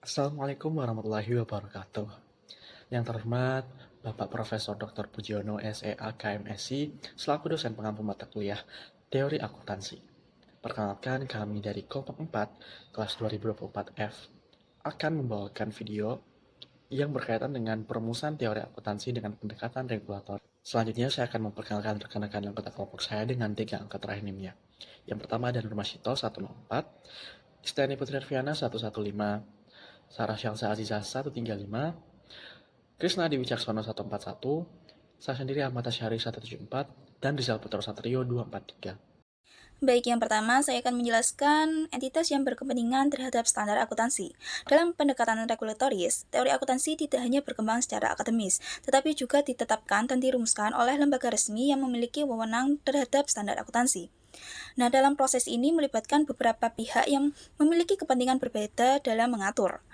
Assalamualaikum warahmatullahi wabarakatuh. Yang terhormat Bapak Profesor Dr. Pujiono SEA KMSI selaku dosen pengampu mata kuliah Teori Akuntansi. Perkenalkan kami dari kelompok 4 kelas 2024F akan membawakan video yang berkaitan dengan perumusan teori akuntansi dengan pendekatan regulator. Selanjutnya saya akan memperkenalkan rekan-rekan anggota kelompok saya dengan 3 angka terakhir NIM-nya. Yang pertama ada Nur Masyito 104, Istiani Putri Arfiana 115, Sarah Syalsa Azizah 135, Krisna Adi Wicaksono 141, saya sendiri Ahmad Tasyari 174, dan Rizal Putra Satrio 243. Baik, yang pertama saya akan menjelaskan entitas yang berkepentingan terhadap standar akuntansi. Dalam pendekatan regulatoris, teori akuntansi tidak hanya berkembang secara akademis, tetapi juga ditetapkan dan dirumuskan oleh lembaga resmi yang memiliki wewenang terhadap standar akuntansi. Nah, dalam proses ini melibatkan beberapa pihak yang memiliki kepentingan berbeda dalam mengatur.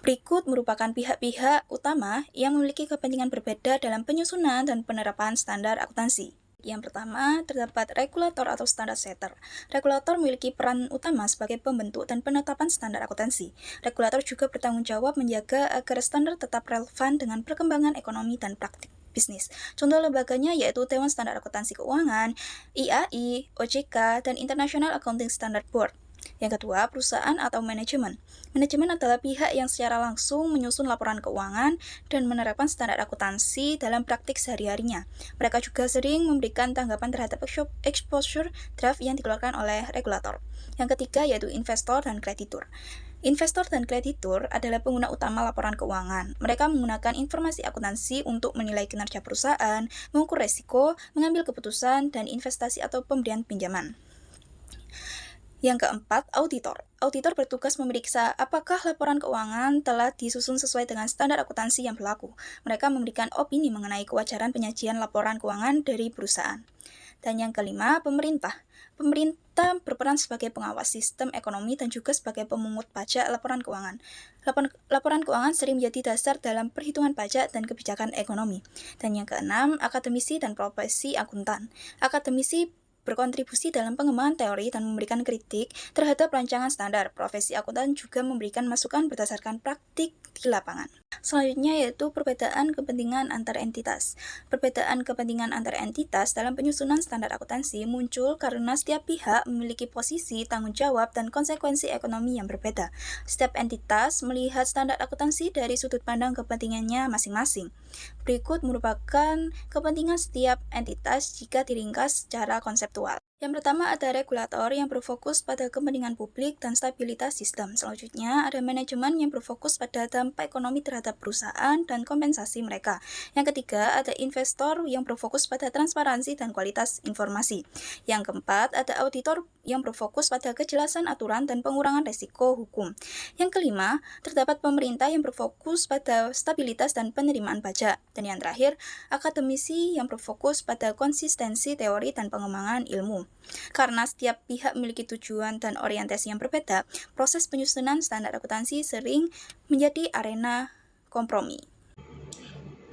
Berikut merupakan pihak-pihak utama yang memiliki kepentingan berbeda dalam penyusunan dan penerapan standar akuntansi. Yang pertama, terdapat regulator atau standard setter. Regulator memiliki peran utama sebagai pembentuk dan penetapan standar akuntansi. Regulator juga bertanggung jawab menjaga agar standar tetap relevan dengan perkembangan ekonomi dan praktik bisnis. Contoh lembaganya yaitu Dewan Standar Akuntansi Keuangan, IAI, OJK, dan International Accounting Standard Board. Yang kedua, perusahaan atau manajemen. Manajemen adalah pihak yang secara langsung menyusun laporan keuangan dan menerapkan standar akuntansi dalam praktik sehari-harinya. Mereka juga sering memberikan tanggapan terhadap exposure draft yang dikeluarkan oleh regulator. Yang ketiga yaitu investor dan kreditur. Investor dan kreditur adalah pengguna utama laporan keuangan. Mereka menggunakan informasi akuntansi untuk menilai kinerja perusahaan, mengukur resiko, mengambil keputusan, dan investasi atau pemberian pinjaman. Yang keempat, auditor. Auditor bertugas memeriksa apakah laporan keuangan telah disusun sesuai dengan standar akuntansi yang berlaku. Mereka memberikan opini mengenai kewajaran penyajian laporan keuangan dari perusahaan. Dan yang kelima, pemerintah. Pemerintah berperan sebagai pengawas sistem ekonomi dan juga sebagai pemungut pajak laporan keuangan. Laporan keuangan sering menjadi dasar dalam perhitungan pajak dan kebijakan ekonomi. Dan yang keenam, akademisi dan profesi akuntan. Akademisi berkontribusi dalam pengembangan teori dan memberikan kritik terhadap rancangan standar. Profesi akuntan juga memberikan masukan berdasarkan praktik di lapangan. Selanjutnya yaitu perbedaan kepentingan antar entitas. Perbedaan kepentingan antar entitas dalam penyusunan standar akuntansi muncul karena setiap pihak memiliki posisi, tanggung jawab, dan konsekuensi ekonomi yang berbeda. Setiap entitas melihat standar akuntansi dari sudut pandang kepentingannya masing-masing. Berikut merupakan kepentingan setiap entitas jika diringkas secara konseptual. Yang pertama ada regulator yang berfokus pada kepentingan publik dan stabilitas sistem. Selanjutnya ada manajemen yang berfokus pada dampak ekonomi terhadap perusahaan dan kompensasi mereka. Yang ketiga ada investor yang berfokus pada transparansi dan kualitas informasi. Yang keempat ada auditor yang berfokus pada kejelasan aturan dan pengurangan resiko hukum. Yang kelima terdapat pemerintah yang berfokus pada stabilitas dan penerimaan pajak. Dan yang terakhir akademisi yang berfokus pada konsistensi teori dan pengembangan ilmu. Karena setiap pihak memiliki tujuan dan orientasi yang berbeda, proses penyusunan standar akuntansi sering menjadi arena kompromi.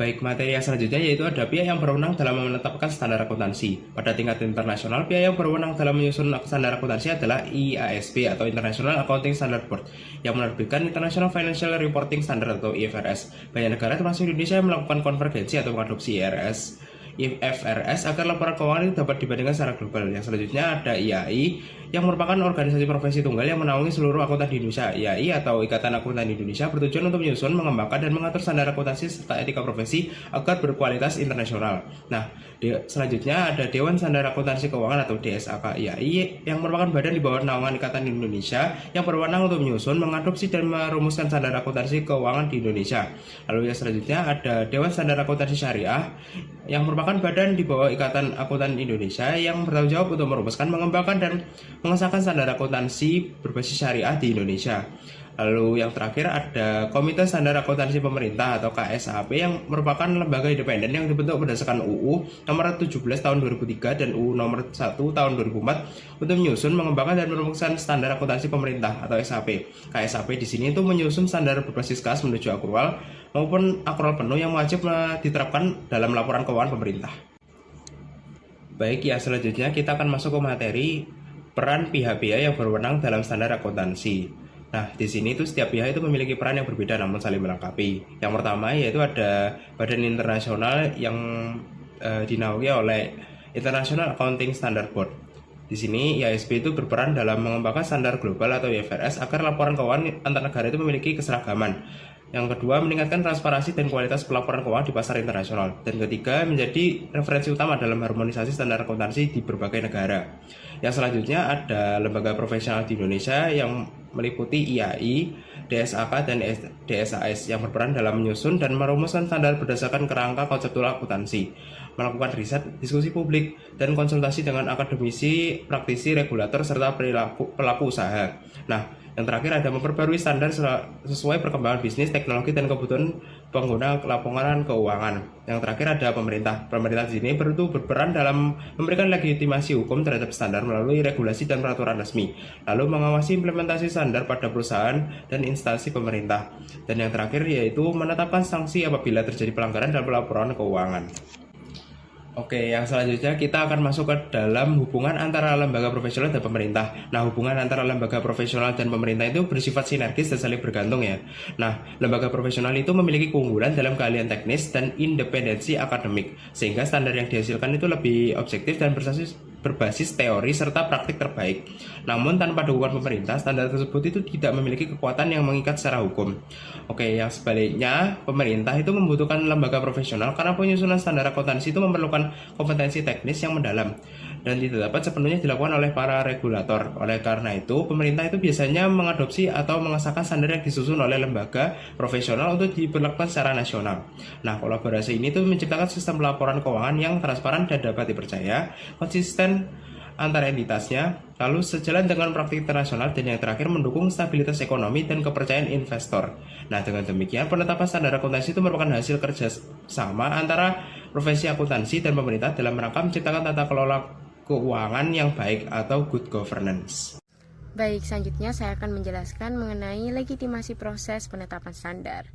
Baik, materi yang selanjutnya yaitu ada pihak yang berwenang dalam menetapkan standar akuntansi. Pada tingkat internasional, pihak yang berwenang dalam menyusun standar akuntansi adalah IASB atau International Accounting Standard Board yang menerbitkan International Financial Reporting Standard atau IFRS. Banyak negara termasuk Indonesia yang melakukan konvergensi atau mengadopsi IFRS agar laporan keuangan itu dapat dibandingkan secara global. Yang selanjutnya ada IAI yang merupakan organisasi profesi tunggal yang menaungi seluruh akuntan di Indonesia. IAI atau Ikatan Akuntan Indonesia bertujuan untuk menyusun, mengembangkan, dan mengatur standar akuntansi serta etika profesi agar berkualitas internasional. Nah, selanjutnya ada Dewan Standar Akuntansi Keuangan atau DSAK IAI yang merupakan badan di bawah naungan Ikatan Indonesia yang berwenang untuk menyusun, mengadopsi, dan merumuskan standar akuntansi keuangan di Indonesia. Lalu yang selanjutnya ada Dewan Standar Akuntansi Syariah yang merupakan badan di bawah Ikatan Akuntan Indonesia yang bertanggung jawab untuk merumuskan, mengembangkan, dan mengesahkan standar akuntansi berbasis syariah di Indonesia. Lalu yang terakhir ada Komite Standar Akuntansi Pemerintah atau KSAP yang merupakan lembaga independen yang dibentuk berdasarkan UU nomor 17 tahun 2003 dan UU nomor 1 tahun 2004 untuk menyusun, mengembangkan, dan merumuskan standar akuntansi pemerintah atau SAP. KSAP di sini itu menyusun standar berbasis kas menuju akrual maupun akrual penuh yang wajib diterapkan dalam laporan keuangan pemerintah. Baik, ya selanjutnya kita akan masuk ke materi peran pihak-pihak yang berwenang dalam standar akuntansi. Nah, di sini tuh setiap pihak itu memiliki peran yang berbeda namun saling melengkapi. Yang pertama yaitu ada badan internasional yang dinaungi oleh International Accounting Standard Board. Di sini IASB itu berperan dalam mengembangkan standar global atau IFRS agar laporan keuangan antar negara itu memiliki keseragaman. Yang kedua, meningkatkan transparansi dan kualitas pelaporan keuangan di pasar internasional. Dan ketiga, menjadi referensi utama dalam harmonisasi standar akuntansi di berbagai negara. Yang selanjutnya ada lembaga profesional di Indonesia yang meliputi IAI, DSAK, dan DSAS yang berperan dalam menyusun dan merumuskan standar berdasarkan kerangka konseptual akuntansi, melakukan riset, diskusi publik, dan konsultasi dengan akademisi, praktisi, regulator, serta pelaku usaha. Nah, yang terakhir ada memperbarui standar sesuai perkembangan bisnis, teknologi, dan kebutuhan pengguna laporan keuangan. Yang terakhir ada pemerintah. Pemerintah di sini berperan dalam memberikan legitimasi hukum terhadap standar melalui regulasi dan peraturan resmi, lalu mengawasi implementasi standar pada perusahaan dan instansi pemerintah. Dan yang terakhir yaitu menetapkan sanksi apabila terjadi pelanggaran dalam laporan keuangan. Oke, yang selanjutnya kita akan masuk ke dalam hubungan antara lembaga profesional dan pemerintah. Nah, hubungan antara lembaga profesional dan pemerintah itu bersifat sinergis dan saling bergantung ya. Nah, lembaga profesional itu memiliki keunggulan dalam keahlian teknis dan independensi akademik, sehingga standar yang dihasilkan itu lebih objektif dan berbasis teori serta praktik terbaik. Namun tanpa dukungan pemerintah, standar tersebut itu tidak memiliki kekuatan yang mengikat secara hukum. Oke, yang sebaliknya, pemerintah itu membutuhkan lembaga profesional karena penyusunan standar akuntansi itu memerlukan kompetensi teknis yang mendalam dan tidak dapat sepenuhnya dilakukan oleh para regulator. Oleh karena itu, pemerintah itu biasanya mengadopsi atau mengesahkan standar yang disusun oleh lembaga profesional untuk diberlakukan secara nasional. Nah, kolaborasi ini tuh menciptakan sistem laporan keuangan yang transparan dan dapat dipercaya, konsisten antar entitasnya, lalu sejalan dengan praktik internasional, dan yang terakhir mendukung stabilitas ekonomi dan kepercayaan investor. Nah, dengan demikian penetapan standar akuntansi itu merupakan hasil kerjasama antara profesi akuntansi dan pemerintah dalam rangka menciptakan tata kelola keuangan yang baik atau good governance. Baik, selanjutnya saya akan menjelaskan mengenai legitimasi proses penetapan standar.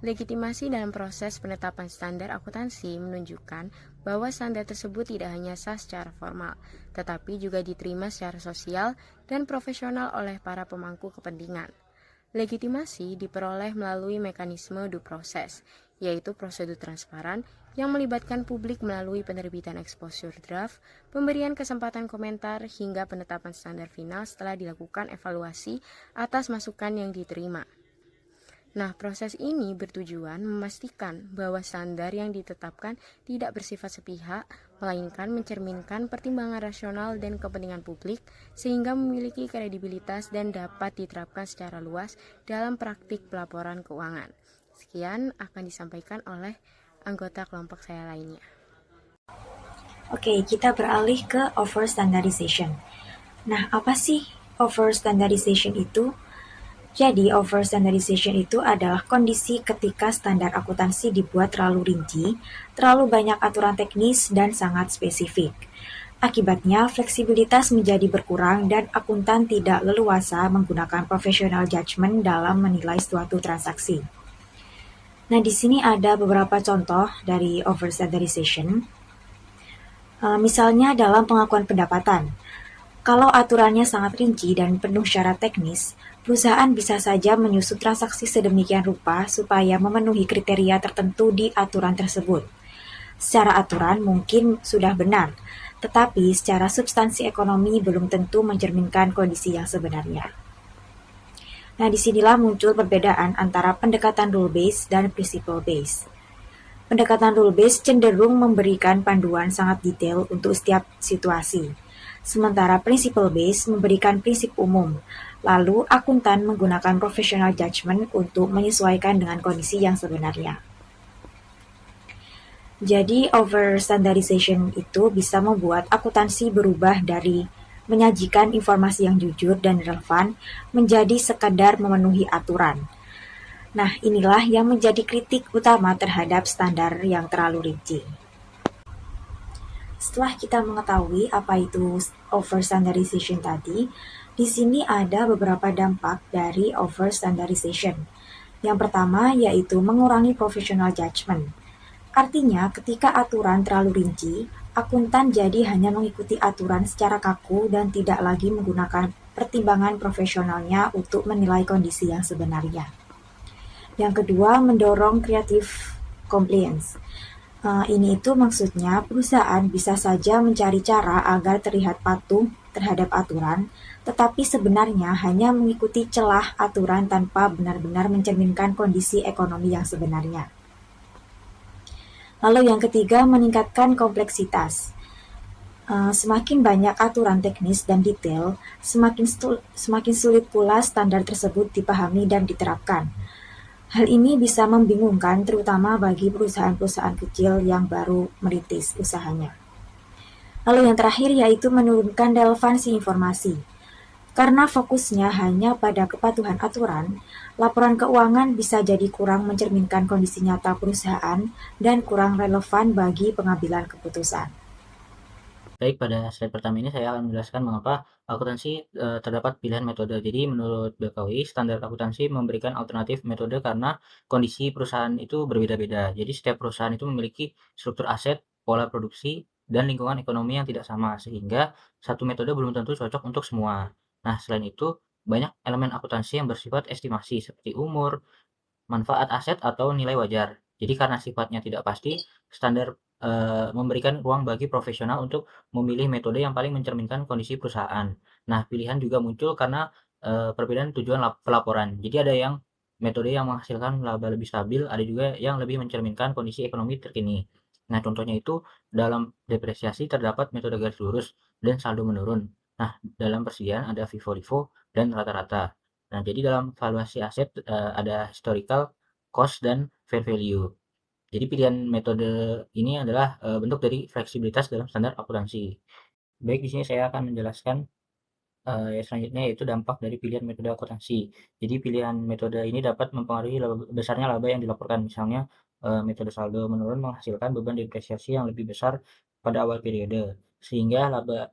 Legitimasi dalam proses penetapan standar akuntansi menunjukkan bahwa standar tersebut tidak hanya sah secara formal, tetapi juga diterima secara sosial dan profesional oleh para pemangku kepentingan. Legitimasi diperoleh melalui mekanisme due process, yaitu prosedur transparan yang melibatkan publik melalui penerbitan exposure draft, pemberian kesempatan komentar, hingga penetapan standar final setelah dilakukan evaluasi atas masukan yang diterima. Nah, proses ini bertujuan memastikan bahwa standar yang ditetapkan tidak bersifat sepihak, melainkan mencerminkan pertimbangan rasional dan kepentingan publik, sehingga memiliki kredibilitas dan dapat diterapkan secara luas dalam praktik pelaporan keuangan. Sekian akan disampaikan oleh anggota kelompok saya lainnya. Oke, kita beralih ke over standardization. Nah, apa sih over standardization itu? Jadi, over standardization itu adalah kondisi ketika standar akuntansi dibuat terlalu rinci, terlalu banyak aturan teknis, dan sangat spesifik. Akibatnya, fleksibilitas menjadi berkurang dan akuntan tidak leluasa menggunakan professional judgment dalam menilai suatu transaksi. Nah, di sini ada beberapa contoh dari over standardization. Misalnya dalam pengakuan pendapatan. Kalau aturannya sangat rinci dan penuh syarat teknis, perusahaan bisa saja menyusun transaksi sedemikian rupa supaya memenuhi kriteria tertentu di aturan tersebut. Secara aturan mungkin sudah benar, tetapi secara substansi ekonomi belum tentu mencerminkan kondisi yang sebenarnya. Nah, disinilah muncul perbedaan antara pendekatan rule-based dan principle-based. Pendekatan rule-based cenderung memberikan panduan sangat detail untuk setiap situasi. Sementara principle-based memberikan prinsip umum, lalu akuntan menggunakan professional judgment untuk menyesuaikan dengan kondisi yang sebenarnya. Jadi, over standardization itu bisa membuat akuntansi berubah dari menyajikan informasi yang jujur dan relevan menjadi sekadar memenuhi aturan. Nah, inilah yang menjadi kritik utama terhadap standar yang terlalu rinci. Setelah kita mengetahui apa itu over standardization tadi, di sini ada beberapa dampak dari over standardization. Yang pertama yaitu mengurangi professional judgment. Artinya, ketika aturan terlalu rinci, akuntan jadi hanya mengikuti aturan secara kaku dan tidak lagi menggunakan pertimbangan profesionalnya untuk menilai kondisi yang sebenarnya. Yang kedua, mendorong creative compliance. Ini itu maksudnya perusahaan bisa saja mencari cara agar terlihat patuh terhadap aturan, tetapi sebenarnya hanya mengikuti celah aturan tanpa benar-benar mencerminkan kondisi ekonomi yang sebenarnya. Lalu yang ketiga, meningkatkan kompleksitas. Semakin banyak aturan teknis dan detail, semakin sulit pula standar tersebut dipahami dan diterapkan. Hal ini bisa membingungkan terutama bagi perusahaan-perusahaan kecil yang baru merintis usahanya. Lalu yang terakhir yaitu menurunkan relevansi informasi. Karena fokusnya hanya pada kepatuhan aturan, laporan keuangan bisa jadi kurang mencerminkan kondisi nyata perusahaan dan kurang relevan bagi pengambilan keputusan. Baik, pada slide pertama ini saya akan menjelaskan mengapa akuntansi terdapat pilihan metode. Jadi menurut BKUI, standar akuntansi memberikan alternatif metode karena kondisi perusahaan itu berbeda-beda. Jadi setiap perusahaan itu memiliki struktur aset, pola produksi, dan lingkungan ekonomi yang tidak sama, sehingga satu metode belum tentu cocok untuk semua. Nah, selain itu, banyak elemen akuntansi yang bersifat estimasi seperti umur, manfaat aset atau nilai wajar. Jadi karena sifatnya tidak pasti, standar memberikan ruang bagi profesional untuk memilih metode yang paling mencerminkan kondisi perusahaan. Nah, pilihan juga muncul karena perbedaan tujuan pelaporan. Jadi ada yang metode yang menghasilkan laba lebih stabil, ada juga yang lebih mencerminkan kondisi ekonomi terkini. Nah, contohnya itu dalam depresiasi terdapat metode garis lurus dan saldo menurun. Nah, dalam persediaan ada FIFO-LIFO dan rata-rata. Nah, jadi dalam valuasi aset ada historical, cost, dan fair value. Jadi pilihan metode ini adalah bentuk dari fleksibilitas dalam standar akuntansi. Baik, di sini saya akan menjelaskan selanjutnya yaitu dampak dari pilihan metode akuntansi. Jadi pilihan metode ini dapat mempengaruhi besarnya laba yang dilaporkan. Misalnya metode saldo menurun menghasilkan beban depresiasi yang lebih besar pada awal periode, sehingga laba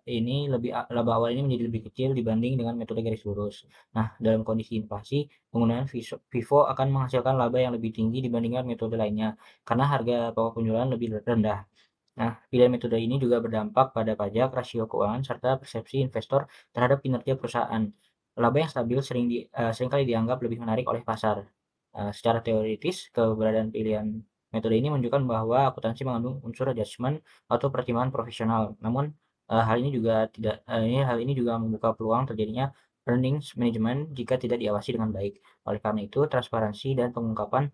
awal ini menjadi lebih kecil dibanding dengan metode garis lurus. Nah, dalam kondisi inflasi, penggunaan FIFO akan menghasilkan laba yang lebih tinggi dibandingkan metode lainnya karena harga pokok penjualan lebih rendah. Nah, pilihan metode ini juga berdampak pada pajak, rasio keuangan, serta persepsi investor terhadap kinerja perusahaan. Laba yang stabil seringkali dianggap lebih menarik oleh pasar. Secara teoritis, keberadaan pilihan metode ini menunjukkan bahwa akuntansi mengandung unsur adjustment atau pertimbangan profesional. Namun, hal ini juga membuka peluang terjadinya earnings management jika tidak diawasi dengan baik. Oleh karena itu, transparansi dan pengungkapan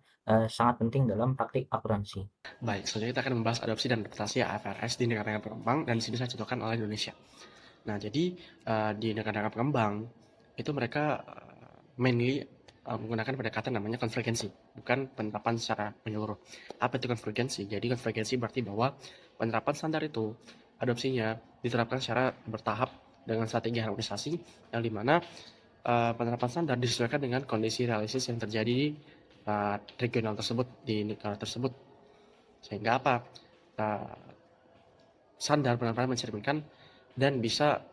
sangat penting dalam praktik akuntansi. Baik, selanjutnya kita akan membahas adopsi dan adaptasi IFRS di negara-negara berkembang, dan di sini saya contohkan oleh Indonesia. Nah, jadi di negara-negara berkembang itu mereka mainly menggunakan pendekatan namanya konvergensi, bukan penerapan secara menyeluruh. Apa itu konvergensi? Jadi konvergensi berarti bahwa penerapan standar itu adopsinya diterapkan secara bertahap dengan strategi harmonisasi, yang dimana penerapan standar disesuaikan dengan kondisi realistis yang terjadi di regional tersebut, di negara tersebut. Sehingga apa? Standar benar-benar mencerminkan dan bisa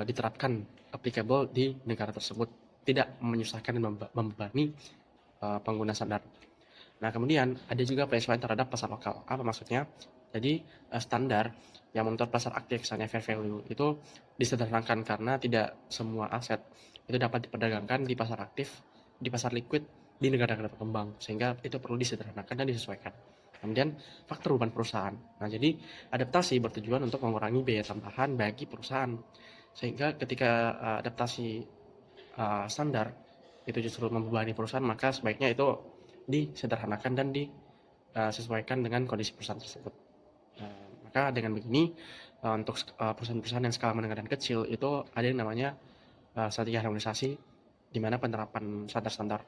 diterapkan applicable di negara tersebut, tidak menyusahkan dan membebani pengguna standar. Nah, kemudian ada juga penyesuaian terhadap pasar lokal. Apa maksudnya? Jadi standar yang menuntut pasar aktif, misalnya fair value, itu disederhanakan karena tidak semua aset itu dapat diperdagangkan di pasar aktif, di pasar liquid di negara-negara berkembang, sehingga itu perlu disederhanakan dan disesuaikan. Kemudian faktor beban perusahaan. Nah, jadi adaptasi bertujuan untuk mengurangi biaya tambahan bagi perusahaan, sehingga ketika adaptasi standar itu justru membebani perusahaan, maka sebaiknya itu disederhanakan dan disesuaikan dengan kondisi perusahaan tersebut. Maka dengan begini, untuk perusahaan-perusahaan yang skala menengah dan kecil itu ada yang namanya strategi harmonisasi, di mana penerapan standar-standar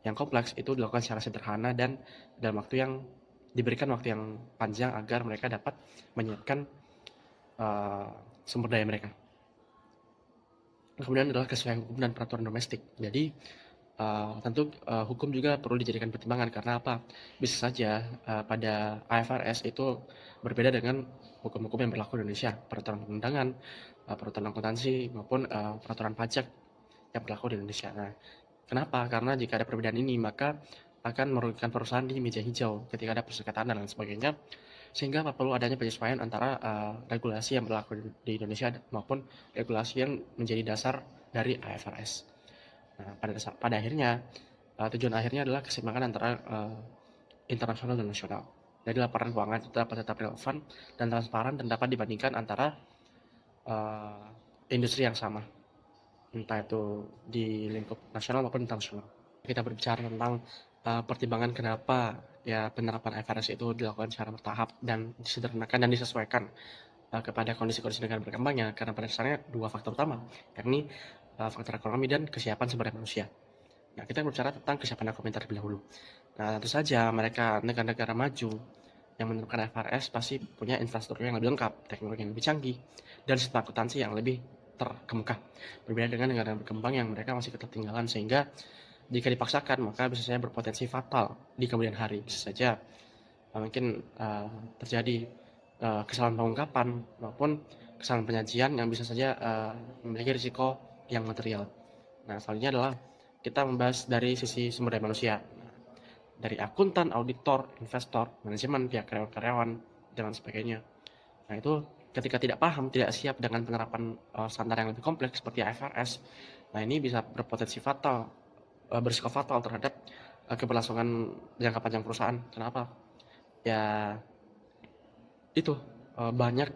yang kompleks itu dilakukan secara sederhana dan dalam waktu yang diberikan waktu yang panjang agar mereka dapat menyiapkan sumber daya mereka. Kemudian adalah kesesuaian hukum dan peraturan domestik. Jadi tentu hukum juga perlu dijadikan pertimbangan, karena apa? Bisa saja pada IFRS itu berbeda dengan hukum-hukum yang berlaku di Indonesia, peraturan perundangan, peraturan akuntansi, maupun peraturan pajak yang berlaku di Indonesia. Nah, kenapa? Karena jika ada perbedaan ini, maka akan merugikan perusahaan di meja hijau ketika ada persengketaan dan lain sebagainya, sehingga perlu adanya penyesuaian antara regulasi yang berlaku di Indonesia maupun regulasi yang menjadi dasar dari IFRS. Nah, pada akhirnya tujuan akhirnya adalah keseimbangan antara internasional dan nasional. Jadi laporan keuangan itu dapat tetap relevan dan transparan dan dapat dibandingkan antara industri yang sama, entah itu di lingkup nasional maupun internasional. Kita berbicara tentang pertimbangan kenapa ya penerapan IFRS itu dilakukan secara bertahap dan disederhanakan dan disesuaikan kepada kondisi-kondisi negara berkembangnya, karena pada dasarnya dua faktor utama, yakni faktor ekonomi dan kesiapan sumber daya manusia. Nah, kita berbicara tentang kesiapan ekonomi terlebih dahulu. Nah, tentu saja mereka negara-negara maju yang menerapkan IFRS pasti punya infrastruktur yang lebih lengkap, teknologi yang lebih canggih, dan sistem akuntansi yang lebih terkemuka. Berbeda dengan negara berkembang yang mereka masih ketertinggalan, sehingga jika dipaksakan maka bisa saja berpotensi fatal di kemudian hari. Bisa saja mungkin terjadi kesalahan pengungkapan maupun kesalahan penyajian yang bisa saja memiliki risiko yang material. Nah, selanjutnya adalah kita membahas dari sisi sumber daya manusia. Dari akuntan, auditor, investor, manajemen, pihak karyawan, dan sebagainya. Nah, itu ketika tidak paham, tidak siap dengan penerapan standar yang lebih kompleks seperti IFRS, nah ini bisa berpotensi fatal, berisiko fatal terhadap keberlangsungan jangka panjang perusahaan. Kenapa? Ya, itu banyak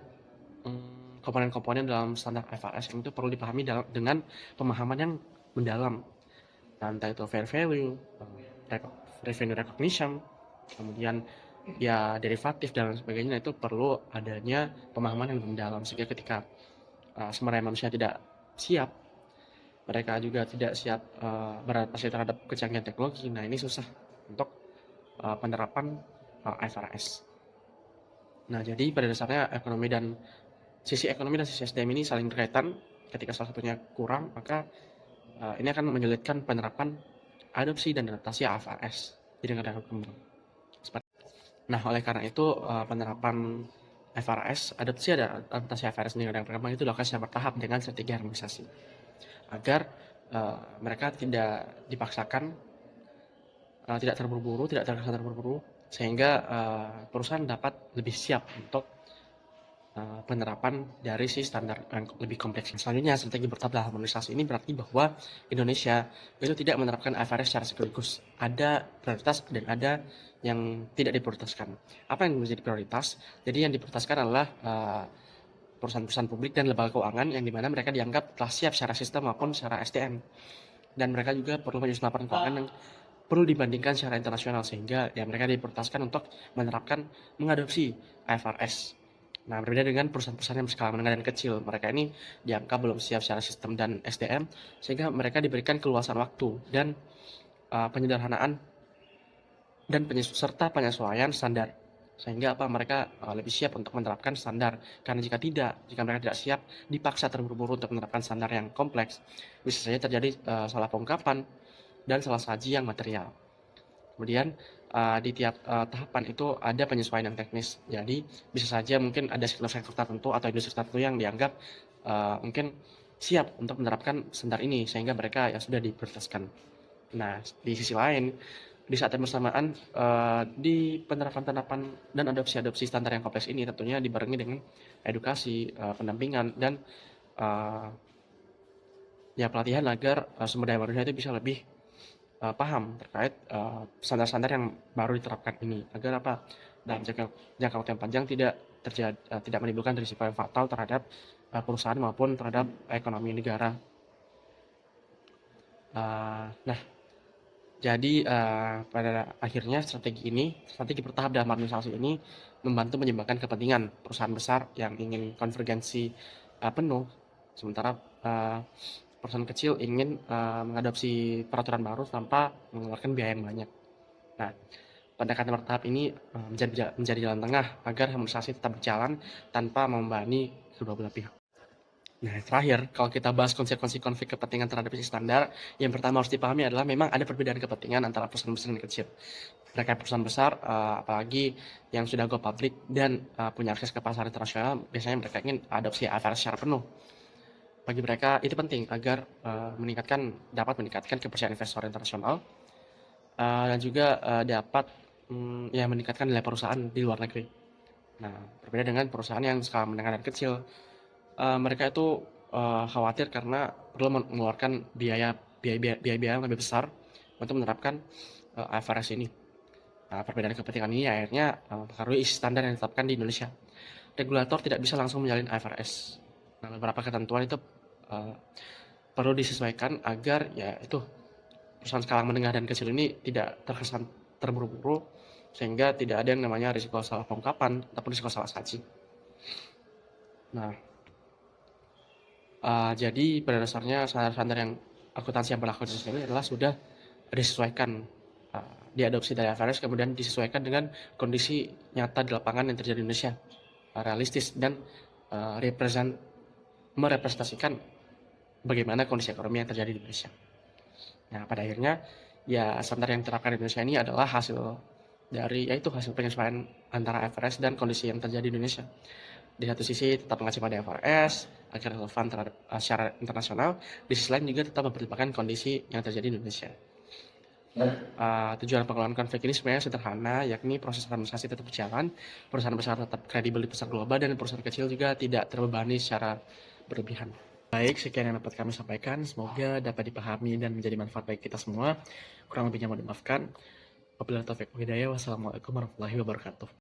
komponen-komponen dalam standar IFRS yang itu perlu dipahami dengan pemahaman yang mendalam. Entah itu fair value, revenue recognition, kemudian ya derivatif dan sebagainya, itu perlu adanya pemahaman yang mendalam, sehingga ketika sumber daya manusia tidak siap, mereka juga tidak siap beradaptasi terhadap kecanggihan teknologi. Nah, ini susah untuk penerapan IFRS. Nah, jadi pada dasarnya sisi ekonomi dan sisi SDM ini saling berkaitan. Ketika salah satunya kurang, maka ini akan menyulitkan penerapan adopsi dan adaptasi IFRS di negara berkembang. Nah, oleh karena itu penerapan IFRS, adopsi dan adaptasi IFRS di negara berkembang itu dilakukan secara bertahap dengan strategi harmonisasi, agar mereka tidak dipaksakan, tidak terburu-buru, tidak terkesan terburu-buru, sehingga perusahaan dapat lebih siap untuk penerapan dari si standar yang lebih kompleks. Selanjutnya, strategi bertahap dalam harmonisasi ini berarti bahwa Indonesia itu tidak menerapkan IFRS secara sekaligus. Ada prioritas dan ada yang tidak diprioritaskan. Apa yang menjadi prioritas? Jadi yang diprioritaskan adalah perusahaan-perusahaan publik dan lembaga keuangan yang dimana mereka dianggap telah siap secara sistem maupun secara SDM. Dan mereka juga perlu menyusun laporan keuangan yang perlu dibandingkan secara internasional, sehingga ya mereka diprioritaskan untuk mengadopsi IFRS. Nah, berbeda dengan perusahaan-perusahaan yang berskala menengah dan kecil, mereka ini dianggap belum siap secara sistem dan SDM, sehingga mereka diberikan keluasan waktu dan penyederhanaan dan serta penyesuaian standar, sehingga mereka lebih siap untuk menerapkan standar. Karena jika mereka tidak siap, dipaksa terburu-buru untuk menerapkan standar yang kompleks, bisa saja terjadi salah pengungkapan dan salah saji yang material. Kemudian di tiap tahapan itu ada penyesuaian yang teknis. Jadi bisa saja mungkin ada sektor-sektor tertentu atau industri tertentu yang dianggap mungkin siap untuk menerapkan standar ini, sehingga mereka ya sudah diprioritaskan. Nah, di sisi lain, di saat yang bersamaan di penerapan dan adopsi standar yang kompleks ini tentunya dibarengi dengan edukasi, pendampingan, dan ya pelatihan agar sumber daya manusia itu bisa lebih paham terkait standar-standar yang baru diterapkan ini, agar dalam jangka waktu yang panjang tidak menimbulkan risiko yang fatal terhadap perusahaan maupun terhadap ekonomi negara. Nah, jadi pada akhirnya strategi bertahap dalam harmonisasi ini membantu menyeimbangkan kepentingan perusahaan besar yang ingin konvergensi penuh, sementara perusahaan kecil ingin mengadopsi peraturan baru tanpa mengeluarkan biaya yang banyak. Nah, pendekatan bertahap ini menjadi jalan tengah agar harmonisasi tetap berjalan tanpa membebani kedua belah pihak. Nah, terakhir, kalau kita bahas konsekuensi konflik kepentingan terhadap isi standar, yang pertama harus dipahami adalah memang ada perbedaan kepentingan antara perusahaan besar dan kecil. Mereka perusahaan besar, apalagi yang sudah go public dan punya akses ke pasar internasional, biasanya mereka ingin adopsi IFRS secara penuh. Bagi mereka itu penting agar dapat meningkatkan kepercayaan investor internasional dan juga dapat meningkatkan nilai perusahaan di luar negeri. Nah, berbeda dengan perusahaan yang skala menengah dan kecil, mereka itu khawatir karena perlu mengeluarkan biaya yang lebih besar untuk menerapkan IFRS ini. Nah, perbedaan kepentingan ini akhirnya mempengaruhi isi standar yang ditetapkan di Indonesia. Regulator tidak bisa langsung menyalin IFRS. Nah, beberapa ketentuan itu perlu disesuaikan agar ya itu perusahaan skala menengah dan kecil ini tidak terkesan terburu-buru, sehingga tidak ada yang namanya risiko salah pengungkapan ataupun risiko salah saji. Nah, jadi pada dasarnya standar-standar yang akuntansi yang berlaku di sini adalah sudah disesuaikan, diadopsi dari IFRS, kemudian disesuaikan dengan kondisi nyata di lapangan yang terjadi di Indonesia, realistis dan merepresentasikan bagaimana kondisi ekonomi yang terjadi di Indonesia. Nah, pada akhirnya ya standar yang diterapkan di Indonesia ini adalah hasil dari yaitu hasil penyesuaian antara IFRS dan kondisi yang terjadi di Indonesia. Di satu sisi tetap mengacu pada IFRS agar relevan terhadap secara internasional, di sisi lain juga tetap mempertimbangkan kondisi yang terjadi di Indonesia. Tujuan pengelolaan konflik ini sebenarnya sederhana, yakni proses harmonisasi tetap berjalan, perusahaan besar tetap kredibel di pasar global, dan perusahaan kecil juga tidak terbebani secara berlebihan. Baik, sekian yang dapat kami sampaikan. Semoga dapat dipahami dan menjadi manfaat bagi kita semua. Kurang lebihnya mohon dimaafkan. Wabillahi taufiq wal hidayah. Wassalamualaikum warahmatullahi wabarakatuh.